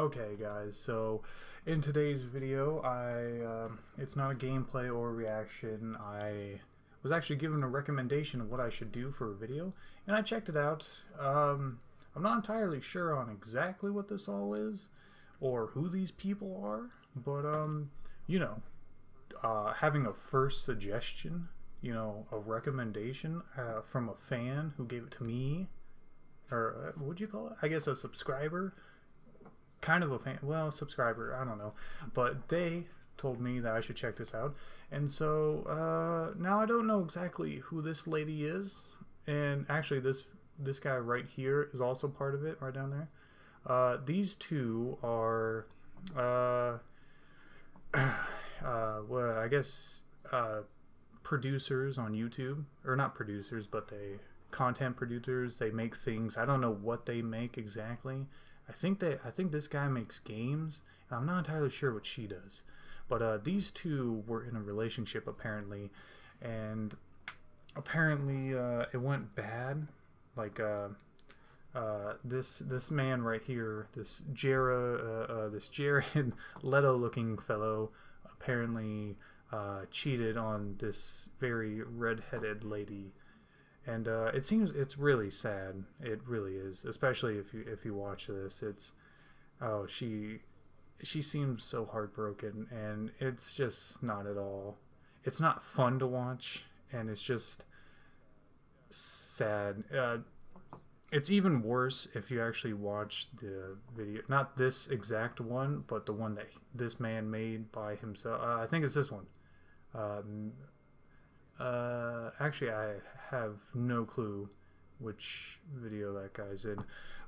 Okay guys, so in today's video, it's not a gameplay or reaction. I was actually given a recommendation of what I should do for a video, and I checked it out. I'm not entirely sure on exactly what this all is, or who these people are, but you know, having a first suggestion, a recommendation from a fan who gave it to me, or what'd you call it? I guess a subscriber, kind of a fan, well, subscriber, I don't know, but they told me that I should check this out, and so now I don't know exactly who this lady is, and actually this guy right here is also part of it, right down there. These two are well, I guess producers on YouTube, or not producers, but they content producers. They make things. I don't know what they make exactly. I think this guy makes games. I'm not entirely sure what she does, but these two were in a relationship apparently, and apparently it went bad. Like this man right here, this Jared Leto looking fellow, apparently cheated on this very red-headed lady, and it's really sad. It really is, especially if you watch this. She seems so heartbroken, and it's just not at all. It's not fun to watch, and it's just sad. It's even worse if you actually watch the video. Not this exact one, but the one that this man made by himself. I think it's this one. Actually, I have no clue which video that guy's in.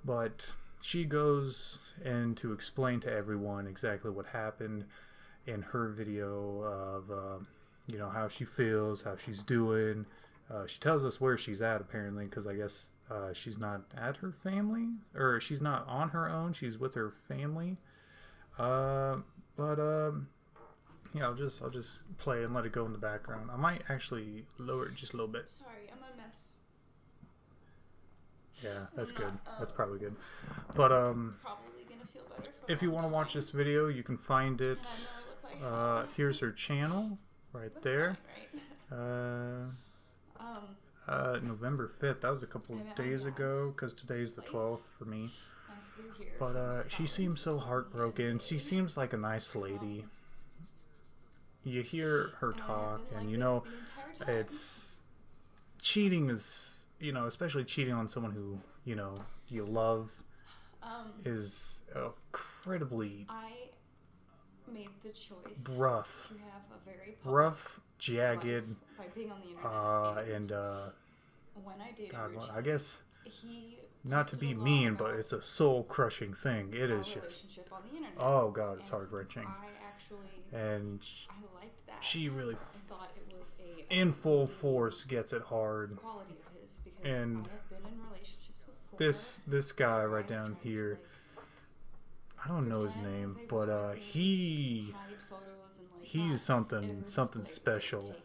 But she goes in to explain to everyone exactly what happened in her video of, how she feels, how she's doing. She tells us where she's at, apparently, because I guess she's not at her family, or she's not on her own. She's with her family. Yeah, I'll just play and let it go in the background. I might actually lower it just a little bit. Sorry, I'm a mess. Yeah, that's good. That's probably good. But probably gonna feel better if you want to watch this video, you can find it. Here's her channel right there. November 5th. That was a couple of days ago, because today's the 12th for me. But she seems so heartbroken. She seems like a nice lady. You hear her talk, and it's cheating is, especially cheating on someone who, you love, is incredibly made the choice rough, to have a very jagged, by being on the internet. and when I dated God, Richie, I guess he not to be mean, but it's a soul-crushing thing. It is just, on the internet. oh God, it's heart-wrenching. And I liked that. she really, I thought it was in full force, gets it hard. Quality of his, because And I have been in relationships with this guy right down here, I don't know his name, but he's something special.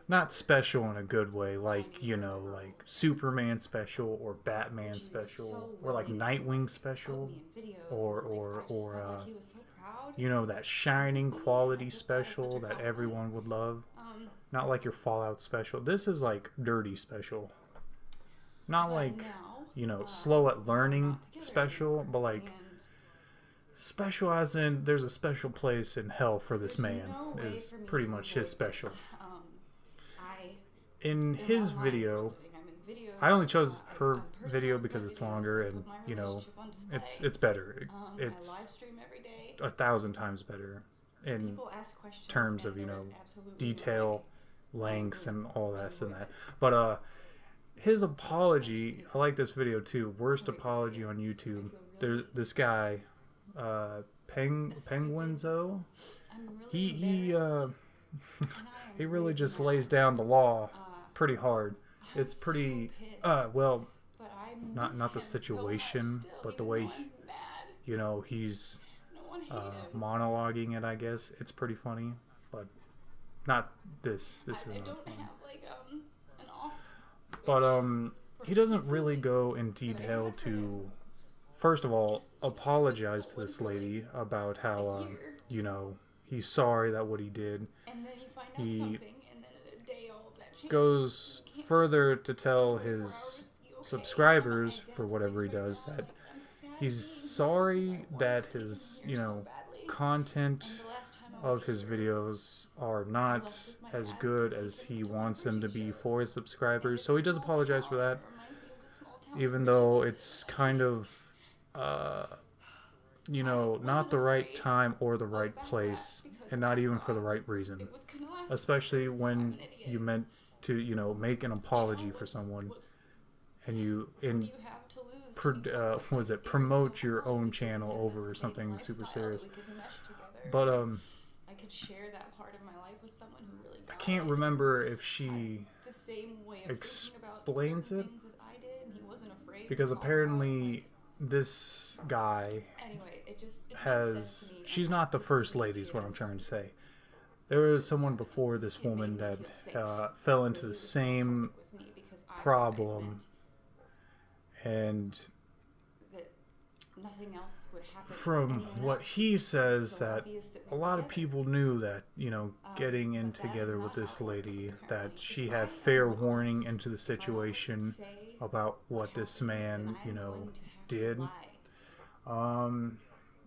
Not special in a good way, like, like Superman special, or Batman special, or like Nightwing special, or that shining quality special that everyone would love. Not like your Fallout special. This is like dirty special. Not like, slow at learning special, but like special as in there's a special place in hell for this man, is pretty much his special. In his video, I only chose her video because it's longer, and it's better. It's 1,000 times better in terms of detail, length, and all that and that. But his apology, I like this video too. Worst apology on YouTube. There's this guy, Penguinzo. He he really just lays down the law pretty hard. It's pretty well, not the situation, but the way he's monologuing it. I guess it's pretty funny, but not this. This is not funny. But he doesn't really go in detail to first of all, apologize to this lady about how, you know, he's sorry that what he did. And then you find out He something, and then in a day all of that changes. goes You can't further to tell 24 his hours be okay. subscribers My for dad's whatever he place right does now, that like, I'm sad he's being here sorry because I wanted that to keep him his, here you so know, badly. content And the last time I of was his here, videos are I not left with my as dad good to as take he him to wants them to be shows. for his And subscribers. it's So a he does small apologize for town. that, It reminds me of the small town even of though Bridgeton. it's kind of, you I know, wasn't not the right afraid time or the of right backlash place, because and I not even for the thought right reason. it was gonna last Especially forever. I'm when an you idiot. meant to, you know, make an You know, apology for someone, and you what do in you have to lose? was it It was promote so your fun own because we channel had over this something same super lifestyle serious. that we could mesh together. But I could share that part of my life with someone who really I got can't it. remember if she The same way of thinking about explains certain it, things as I did, and he wasn't afraid because to call it out. apparently this guy Anyway, it just it made sense has, to me, she's and not the this first is lady is what I'm serious. trying to say. There was someone before this It made woman me that feel safe fell that into he the was same public with me because I knew what it problem, meant, and that nothing else would happen to from anyone what else. he says, So that obvious that a we lot were of together. people knew that, you know, getting in But that is together with not this how it works, lady, that apparently. she If had I fair am warning honest, into the if I don't situation say about what what this happened, man, then I you am know, going to have did. to lie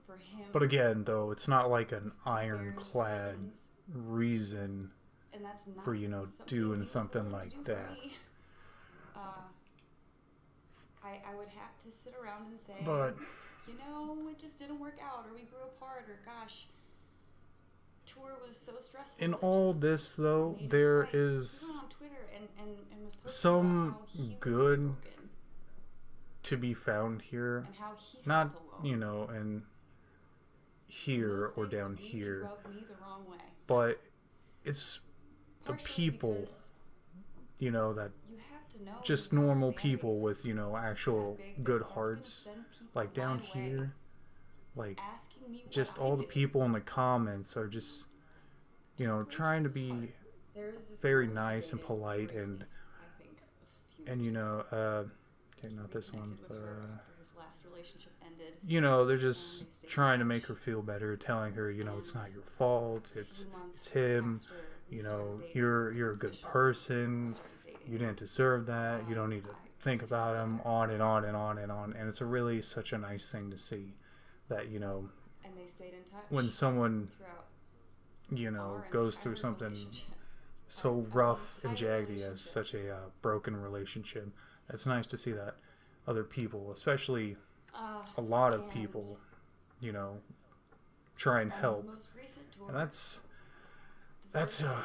for him. But again, though, it's not like an to spare his ironclad feelings, reason and that's not for, you know, something doing he was something willing to like do for that. me. I would have to sit around and say, But you know, it just didn't work out, or we grew apart, or gosh, tour was so stressful. in it all just this, though, made us there fight. He went is on Twitter and was posting some about how he was good heartbroken to be found here. and how he Not, felt alone. you know, in And here those or things down really here, rubbed me the wrong way. but it's the Partially people, because you know, that you have to know just your normal fan people base with, you know, that actual big that good that's gonna hearts, send people like down my way, here, like asking me just what I all the did. people in the comments are just, you know, trying to be There is this very word nice and dating polite, craze, and I think, a few you years know, ago. okay, not They this one, connected but with her after his last relationship ended. you know, they're and just they stayed in trying to make touch. her feel better, telling her, you know, it's And not your fault, a it's few months him, after we you started know, dating, you're a good officially person, started dating, you didn't deserve that, you don't need to I think about loved him, her. on and on and on and on. And it's a really such a nice thing to see that, you know, And they stayed in touch when someone, throughout you know, our goes through entire something relationship. so Our rough and entire jaggedy as relationship. such a broken relationship, it's nice to see that other people, especially a lot of And people, you know, try and on his help. most recent tour, And that's the first one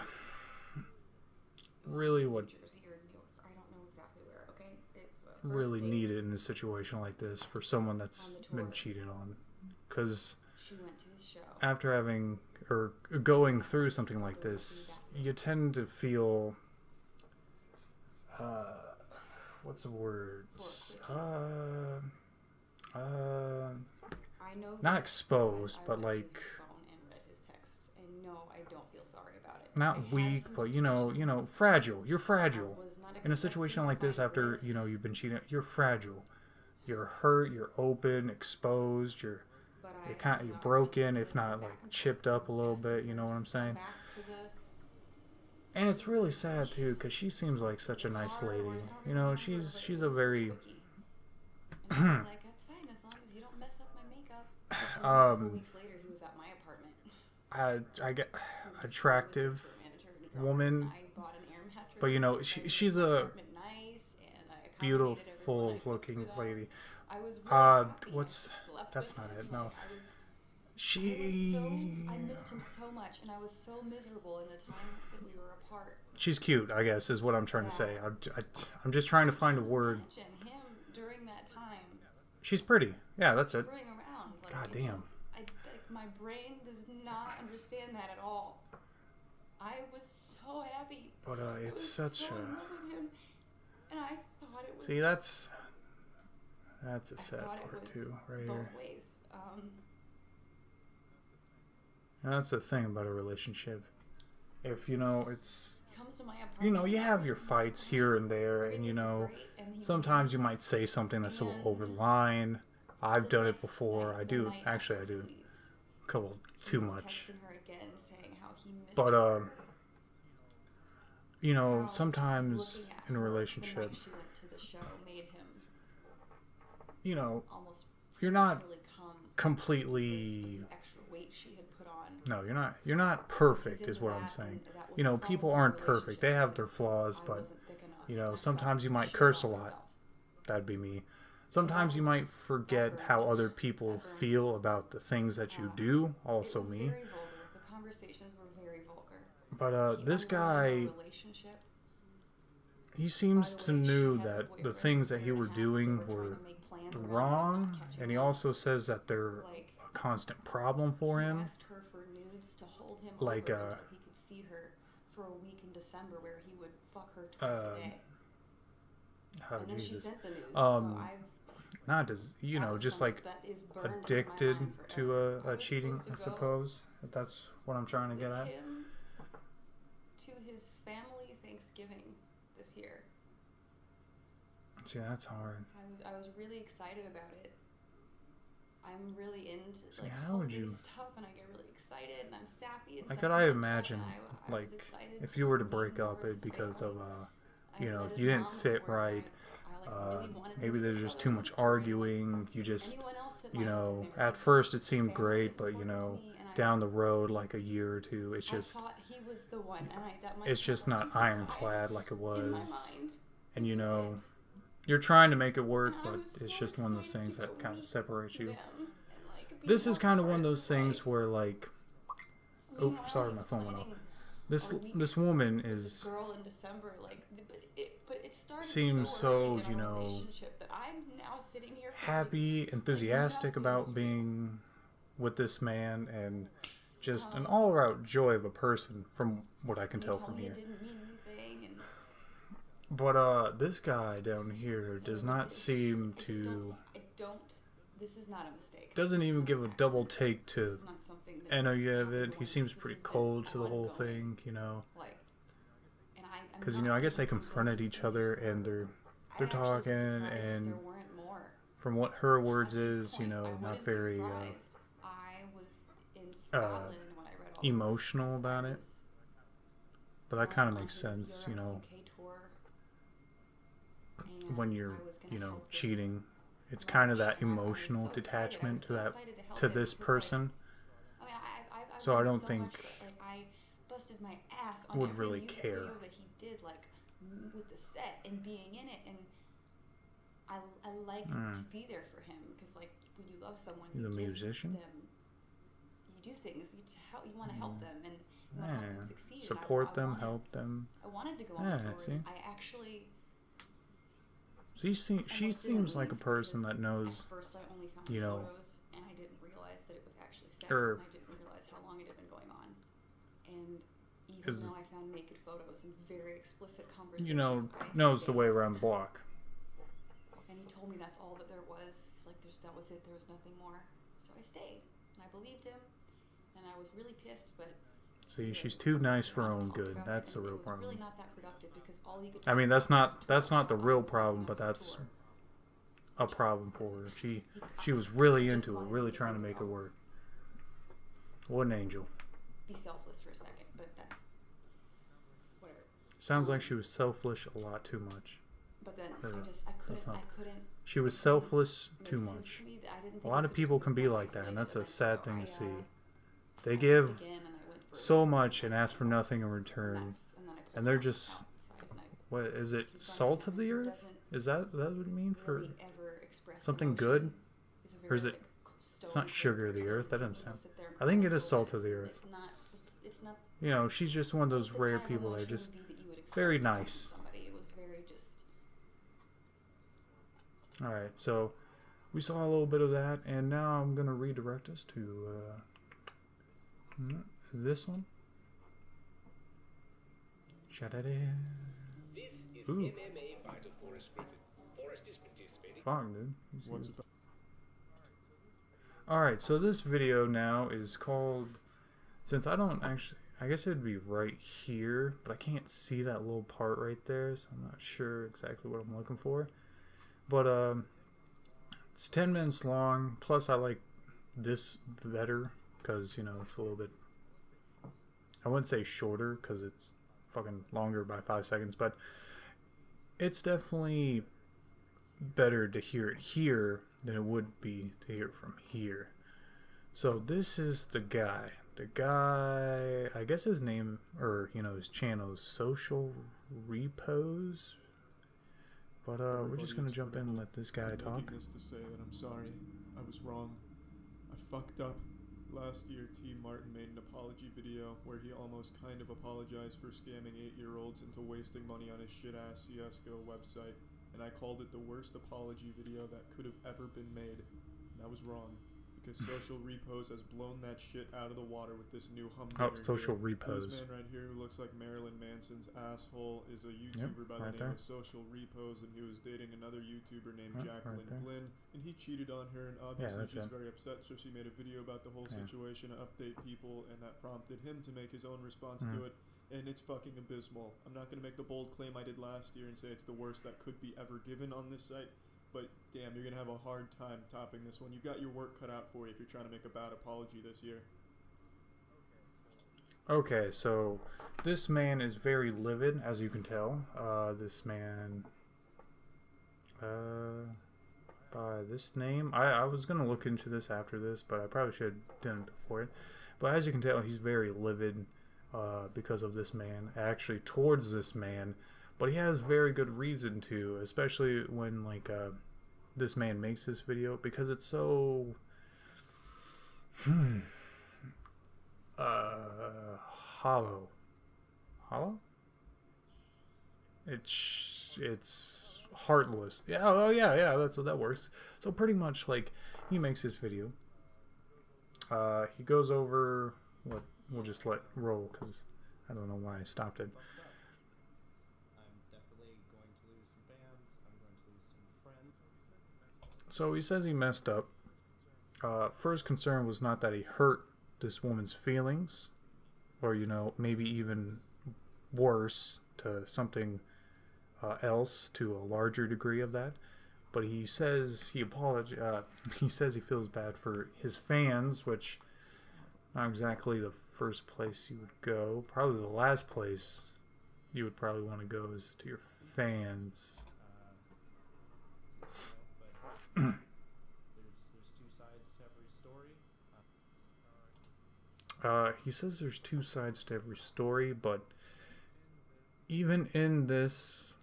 really in what New Jersey or New York. I don't know exactly where. Okay, it first really date, needed in a situation like this for someone that's On the been tour. cheated on. Because She went to his show. after having or going through something like this, you tend to feel what's the word? I know Not that exposed, I but went to like his phone and read his texts, and no, I don't feel sorry about it. I not had weak, some but suspicions. fragile. You're I fragile. was not In a expecting situation to like this, find after, this, you know, you've been cheated, you're fragile. You're hurt, you're open, exposed, you're but you're I kind have you're not broken, been if not back like and chipped forth up a little bit, you know what I'm saying? back to the And it's really sad too, because she seems like such a nice car lady. or I don't You know, remember, she's but it she's a was very cookie. And I was like, that's fine as long as you don't mess up my makeup. And then a couple weeks later, he was at my apartment. I get He was attractive with his manager and girlfriend, woman, and I bought an air mattress. but you know, and I she's made the a apartment nice, and I accommodated everyone. I beautiful cooked looking for them. lady. I was really happy. What's I slept that's with not him. it, no. Like, I She missed him so much, and I was so miserable in the time that we were apart. she's cute, I guess, is what I'm trying to say. I'm just trying to find a word. Imagine him during that time She's pretty. Yeah, that's it. screwing around. Like, God it damn. just, my brain does not understand that at all. I was so happy. But I it's was such so in a. love with him, and I thought it was. See, that's a I sad thought it part was too, right both here. ways. And that's the thing about a relationship. If you know, it's He comes to my apartment. you know, you have your fights here and there, and you know, sometimes you might say something that's a little over the line, I've the done it next before. night, I the do. night Actually, I after do. he leaves, A couple he too was much. texting her again, saying how he missed But her. you know, How sometimes looking at in a her relationship, the night she went to the show made him you know, almost you're not really come completely. with the extra weight she had put on. No, you're not. You're not perfect, He's is into what I'm that, saying. and that was You the know, problem people with the aren't perfect. They relationship have their was flaws, I but wasn't thick enough, you know, and I sometimes you felt might shit curse a about lot. myself. That'd be me. Sometimes you might forget how other people feel about the things that you do. Also It was me. very vulgar. The conversations were very vulgar. But He this unwanted guy, a relationship. he By seems the to way, she knew has a that the boyfriend things for that a he year were and a half. They doing were trying were to make plans around him wrong, not catching and he on. also says that they're Like, a constant problem for he him. asked her for nudes to hold him Like, over until he could see her for a week in December, where he would fuck her twice a day. Oh, And then Jesus. she sent the nudes. Not as, you know, just like that is burned in my addicted mind to forever. I a was cheating, I supposed to go suppose. If that's what I'm trying to get with at. him to his family Thanksgiving this year. See, that's hard. I was really excited about it. I'm really into See, like how would holiday you? stuff, and I get really excited, and I'm sappy. And Like, could I imagine, like, if you were to break up it because of, you know, you didn't fit right. Maybe there's just too much arguing. You just, you know, at first it seemed great, but you know, down the road, like a year or two, it's just, it's just not ironclad like it was. And you know, you're trying to make it work, but it's just one of those things that kind of separates you. This is kind of one of those things where, like, oh, sorry, my phone went off. This woman is girl in December, like, but it started seems so, early in you our know, relationship that I'm now sitting here happy, enthusiastic about being with this man, and just an all-around joy of a person, from what I can tell from here. But this guy down here does not seem to. This is not a mistake. Doesn't even give a double take to any of it. He seems pretty cold to the whole thing, you know. Because, you know, I guess they confronted each other, and they're talking, and from what her words is, you know, not very emotional about it. But that kind of makes sense, you know, when you're, you know, cheating. It's kind of that emotional detachment to this person. So I don't think would really care. With the set and being in it, and I like to be there for him, because like when you love someone, he's a musician. You do things you want to help them, and you want to help them succeed. Support them, help them. I wanted to go on tour. See? I actually. She seems like a person that knows, you know, and I didn't realize that it was actually sex, and I didn't realize how long it had been going on. And even though I found naked photos and very explicit conversations, you know, knows the way around the block. And he told me that's all that there was. He's like, that was it. There was nothing more. So I stayed, and I believed him, and I was really pissed, but. See, she's too nice for her own good. That's the real problem. Really not that productive, because all he could I mean, that's not the real problem, but that's a problem for her. She was really into it, really trying to make it work. What an angel. Be selfless for a second, but that's whatever. Sounds like she was selfish a lot too much. But then I couldn't. She was selfless too much. A lot of people can be like that, and that's a sad thing to see. They give so much and ask for nothing in return, and they're just, what is it, salt of the earth? Is that what you mean for something good? Or is it, it's not sugar of the earth, that doesn't sound, I think it is salt of the earth. You know, she's just one of those rare people that are just very nice. Alright, so we saw a little bit of that, and now I'm going to redirect us to this one. This is MMA Vital Forest Griffin. Forest is participating. Fine, dude. What's it? Alright, so this video now is called, since I don't actually, I guess it would be right here, but I can't see that little part right there, so I'm not sure exactly what I'm looking for. But, it It's 10 minutes long. Plus, I like this better because, you know, it's a little bit, I wouldn't say shorter because it's fucking longer by 5 seconds, but it's definitely better to hear it here than it would be to hear it from here. So this is the guy. The guy, I guess his name, or, you know, his channel is Social Repos. But we're just gonna jump in and let this guy talk. To say that I'm sorry. I was wrong. I fucked up. Last year, T. Martin made an apology video where he almost kind of apologized for scamming 8-year-olds into wasting money on his shit-ass CSGO website, and I called it the worst apology video that could have ever been made. And I was wrong, because Social Repos has blown that shit out of the water with this new humdinger. Oh, Social here. Repos. This man right here who looks like Marilyn Manson's asshole is a YouTuber by the name of Social Repos, and he was dating another YouTuber named Jacqueline Glynn, and he cheated on her, and obviously she's very upset, so she made a video about the whole situation to update people, and that prompted him to make his own response to it, and it's fucking abysmal. I'm not going to make the bold claim I did last year and say it's the worst that could be ever given on this site, but damn, you're going to have a hard time topping this one. You got your work cut out for you if you're trying to make a bad apology this year. Okay, so this man is very livid, as you can tell. This man, by this name, I was going to look into this after this, but I probably should have done it before it. But as you can tell, he's very livid because of this man, actually towards this man. But he has very good reason to, especially when, like, this man makes this video, because it's so hollow. It's heartless. Yeah, oh yeah, that's what that works. So pretty much, like, he makes this video. He goes over what we'll just let roll because I don't know why I stopped it. So he says he messed up. First concern was not that he hurt this woman's feelings, or, you know, maybe even worse, to something else, to a larger degree of that. But he says he he says he feels bad for his fans, which not exactly the first place you would go. Probably the last place you would probably want to go is to your fans. There's two sides to every story. He says there's two sides to every story, but even in this,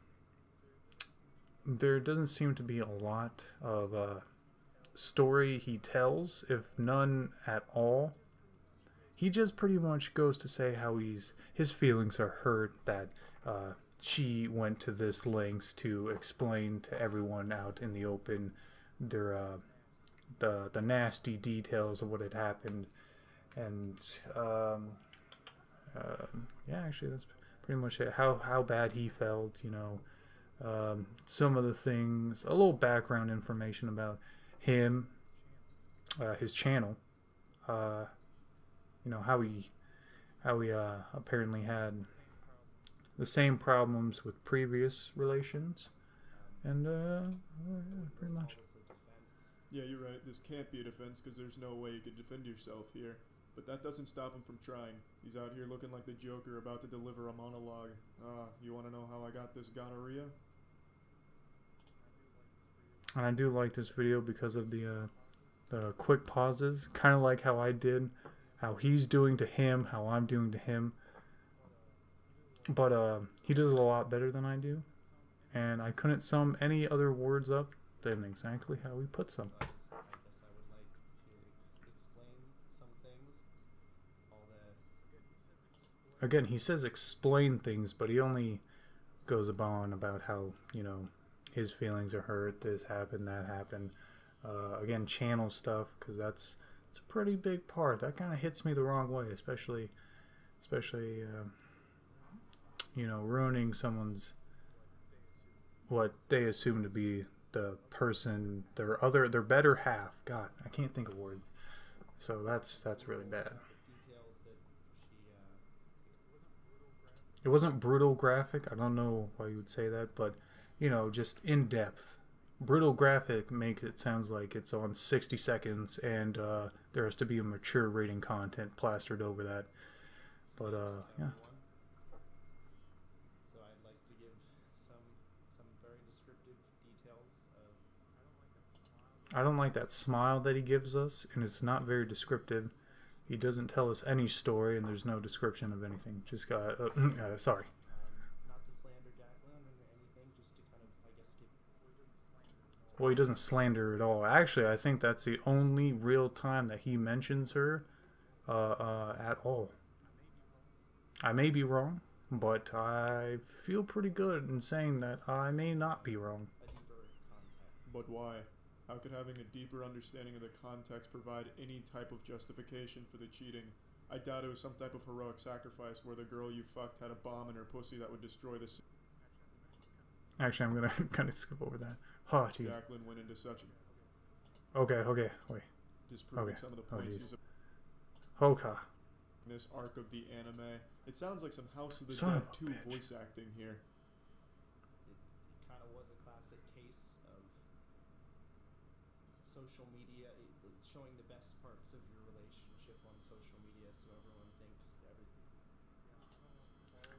there doesn't seem to be a lot of story he tells, if none at all. He just pretty much goes to say how his feelings are hurt that she went to this lengths to explain to everyone out in the open their the nasty details of what had happened, and yeah, actually that's pretty much it. How bad he felt, you know, some of the things, a little background information about him, his channel, you know, how he apparently had the same problems with previous relations, and pretty much. Yeah, you're right. This can't be a defense because there's no way you could defend yourself here. But that doesn't stop him from trying. He's out here looking like the Joker about to deliver a monologue. You want to know how I got this gonorrhea? And I do like this video because of the quick pauses, kind of like how I did, how he's doing to him, how I'm doing to him. But he does it a lot better than I do, and I couldn't sum any other words up than exactly how he puts them. I guess I would like to explain some things. Again, he says explain things, but he only goes on about how, you know, his feelings are hurt, this happened, that happened. Again, channel stuff, because it's a pretty big part. That kind of hits me the wrong way, especially you know, ruining someone's, what they assume to be the person, their better half. God, I can't think of words. So that's really bad. It wasn't brutal graphic. I don't know why you would say that, but, you know, just in depth. brutal graphic makes it sounds like it's on 60 seconds, and there has to be a mature rating content plastered over that. But yeah. So I'd like to give some very descriptive details of. I don't like that smile that he gives us, and it's not very descriptive. He doesn't tell us any story, and there's no description of anything. Just got sorry. Not to slander Jacqueline or anything, just to kind of, I guess, get. Well, he doesn't slander her at all. Actually, I think that's the only real time that he mentions her at all. I may be wrong, but I feel pretty good in saying that I may not be wrong. But why? How could having a deeper understanding of the context provide any type of justification for the cheating? I doubt it was some type of heroic sacrifice where the girl you fucked had a bomb in her pussy that would destroy the city. Actually, I'm gonna kind of skip over that. Oh, jeez. Jacqueline went into such Okay, wait. Disproving some of the points he's Hoka. in this arc of the anime. It sounds like some House of the Son Dead of a 2 bitch. voice acting here. It kind of was a classic case of social media showing the best parts of your relationship on social media, so everyone thinks everything.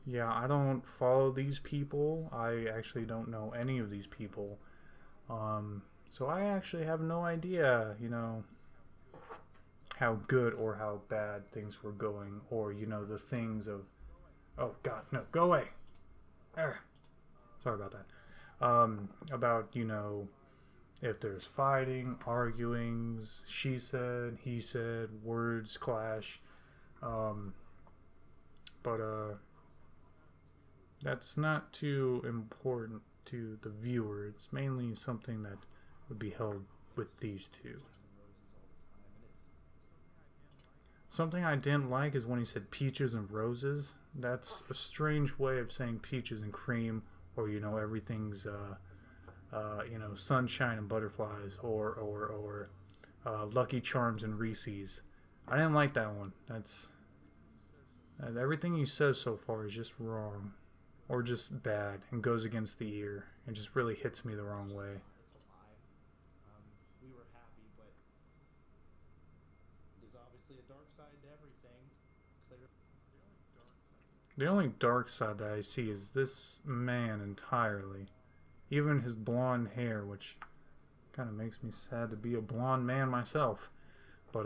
Yeah, I don't follow these people. I actually don't know any of these people. So I actually have no idea, you know, how good or how bad things were going, or, you know, the things of, oh god, no, go away. Sorry about that. About, you know, if there's fighting, arguings, she said, he said, words clash, but that's not too important to the viewer. It's mainly something that would be held with these two. Something I didn't like is when he said peaches and roses. That's a strange way of saying peaches and cream, or, you know, everything's you know, sunshine and butterflies, or Lucky Charms and Reese's. I didn't like that one. That's everything he says so far is just wrong, or just bad, and goes against the ear, and just really hits me the wrong way. It's a lie. We were happy, but there's obviously a dark side to everything. The only dark side that I see is this man entirely. Even his blonde hair, which kind of makes me sad to be a blonde man myself. But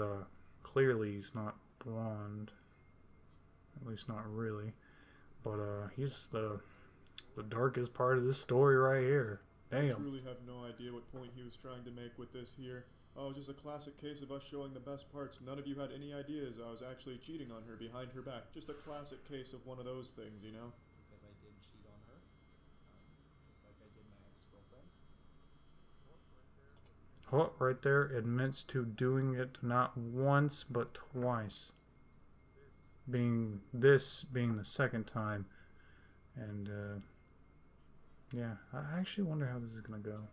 clearly he's not blonde. At least not really. But he's the darkest part of this story right here. Damn. I truly have no idea what point he was trying to make with this here. Oh, just a classic case of us showing the best parts. None of you had any ideas I was actually cheating on her behind her back. Just a classic case of one of those things, you know? Because I did cheat on her, just like I did my ex-girlfriend. Hot right there admits to doing it not once but twice. Being the second time. And yeah, I actually wonder how this is gonna go.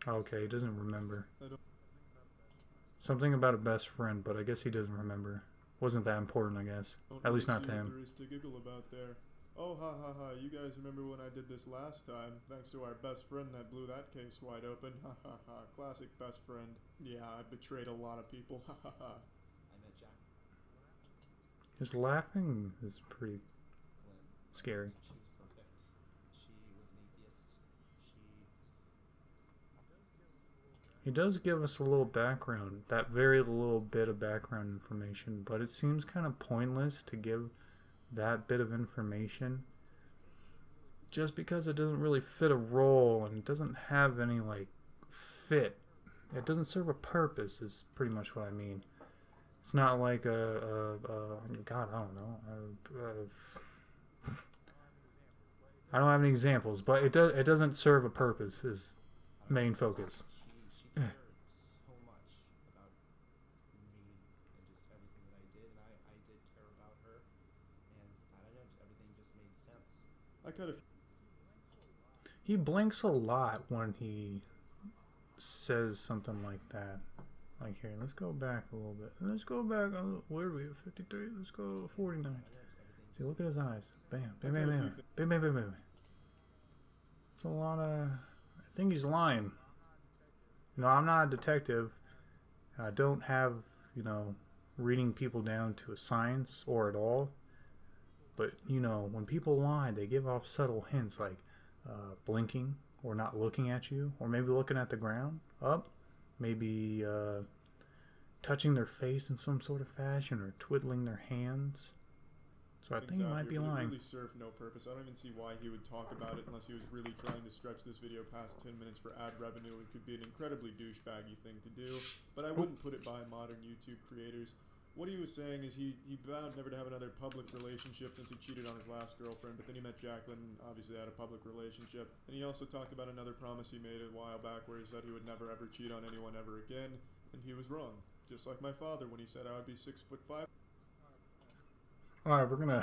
Okay, he doesn't remember. Something about a best friend, but I guess he doesn't remember. Wasn't that important, I guess. At least not to him. There is to giggle about there. Oh, ha ha ha, you guys remember when I did this last time? Thanks to our best friend that blew that case wide open. Ha ha ha, classic best friend. Yeah, I betrayed a lot of people. Ha ha ha. I met Jack. His laughing is pretty scary. She was perfect. She was an atheist. He does give us a little background, that very little bit of background information, but it seems kind of pointless to give that bit of information just because it doesn't really fit a role and it doesn't have any, like, fit. It doesn't serve a purpose is pretty much what I mean. It's not like God, I don't know. I don't have any examples, but it doesn't serve a purpose is main focus. She cared so much about me and just everything that I did, and I did care about her, and I don't know, everything just made sense. I kind of... He blinks a lot when he says something like that. Like, here, let's go back a little bit. Let's go back, where are we, 53? Let's go 49. See, look at his eyes. Bam, bam, bam, bam. Bam, bam, bam, bam. It's a lot of... I think he's lying. You know, I'm not a detective. I don't have, you know, reading people down to a science or at all. But, you know, when people lie, they give off subtle hints like blinking or not looking at you, or maybe looking at the ground, up, maybe touching their face in some sort of fashion or twiddling their hands. So I think he might be lying. It really served no purpose. I don't even see why he would talk about it unless he was really trying to stretch this video past 10 minutes for ad revenue. It could be an incredibly douchebaggy thing to do, but I wouldn't put it by modern YouTube creators. What he was saying is he vowed never to have another public relationship since he cheated on his last girlfriend, but then he met Jacqueline, obviously had a public relationship. And he also talked about another promise he made a while back where he said he would never ever cheat on anyone ever again, and he was wrong. Just like my father when he said I would be 6'5". Alright, we're gonna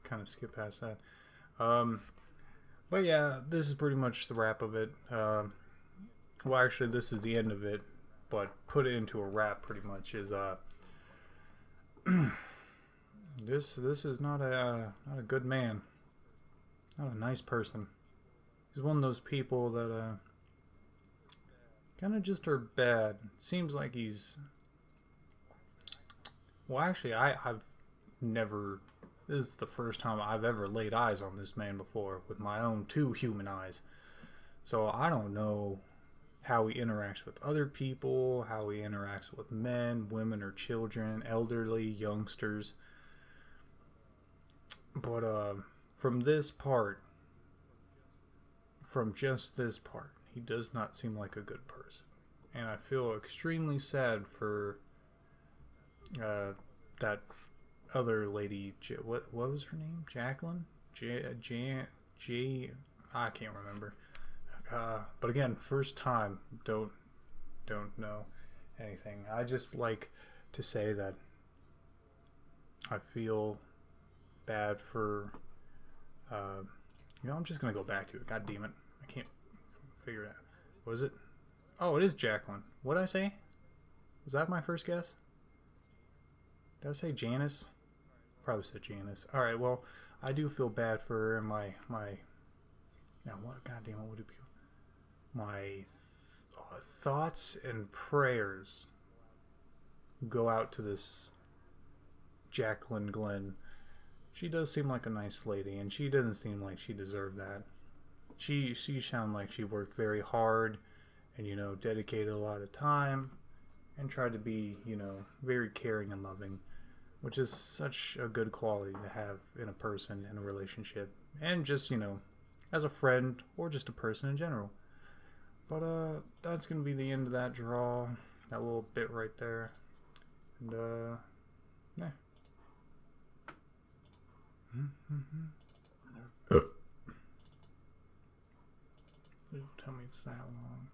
kind of skip past that. But yeah, this is pretty much the wrap of it. Well, actually, this is the end of it, but put it into a wrap pretty much is this is not a good man, not a nice person. He's one of those people that kind of just are bad. Seems like he's... Well, actually, I've never... This is the first time I've ever laid eyes on this man before with my own 2 human eyes. So I don't know how he interacts with other people, how he interacts with men, women, or children, elderly, youngsters. But from this part, from just this part, he does not seem like a good person. And I feel extremely sad for that other lady. What was her name? Jacqueline? I can't remember. But again, first time, don't know anything. I just like to say that I feel bad for, you know, I'm just gonna go back to it. God damn it, I can't figure it out. What is it? Oh, it is Jacqueline. What did I say? Was that my first guess? Did I say Janice? Probably said Janice. All right, well, I do feel bad for her, and my now what? God damn it, would it be? My thoughts and prayers go out to this Jacqueline Glenn. She does seem like a nice lady, and she doesn't seem like she deserved that. She sounded like she worked very hard and, you know, dedicated a lot of time and tried to be, you know, very caring and loving, which is such a good quality to have in a person in a relationship, and just, you know, as a friend or just a person in general. But that's gonna be the end of that draw, that little bit right there, and yeah. Tell me it's that long.